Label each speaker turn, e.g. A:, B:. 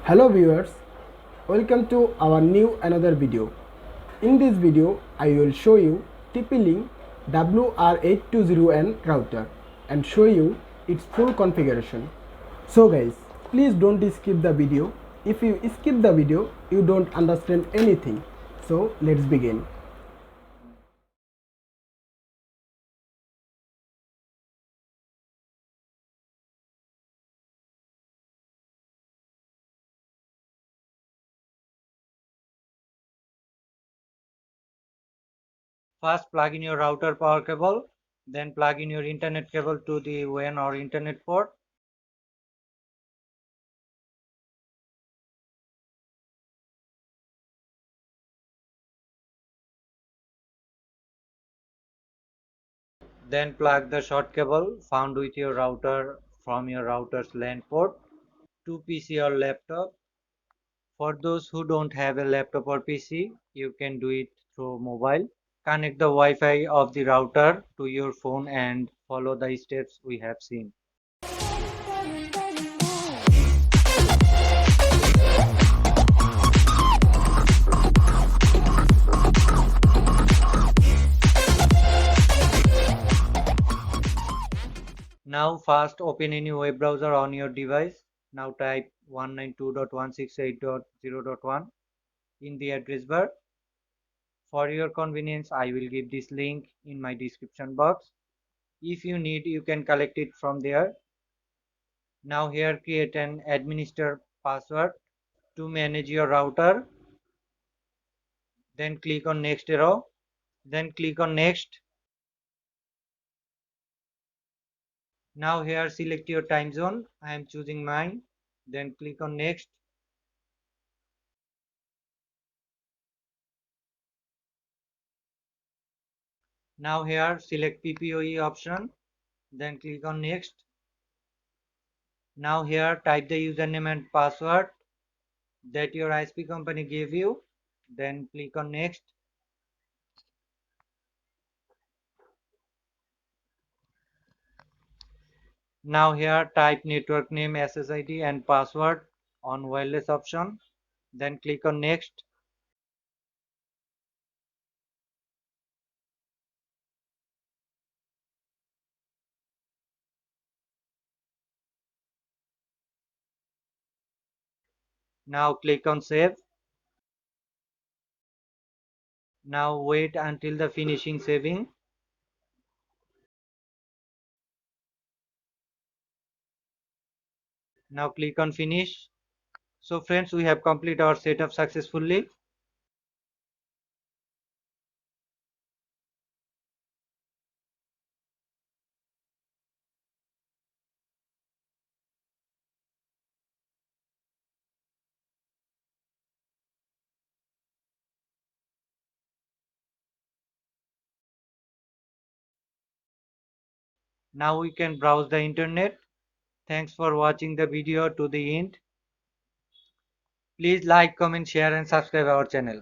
A: Hello viewers, welcome to our new another video. In this video, I will show you TP-link WR820N router and show you its full configuration. So guys, please don't skip the video. If you skip the video, you don't understand anything. So let's begin.
B: First, plug in your router power cable, then plug in your internet cable to the WAN or internet port. Then plug the short cable found with your router from your router's LAN port to PC or laptop. For those who don't have a laptop or PC, you can do it through mobile. Connect the Wi-Fi of the router to your phone and follow the steps we have seen. Now first open any web browser on your device. Now type 192.168.0.1 in the address bar. For your convenience, I will give this link in my description box. If you need, you can collect it from there. Now here create an administrator password to manage your router. Then click on next arrow. Then click on next. Now here select your time zone. I am choosing mine. Then click on next. Now here select pppoe option. Then click on next. Now here type the username and password that your ISP company gave you. Then click on next. Now here type network name, SSID and password on wireless option. Then click on next. Now click on save. Now wait until the finishing saving. Now click on finish. So friends, we have completed our setup successfully. Now we can browse the internet. Thanks for watching the video to the end. Please like, comment, share and subscribe our channel.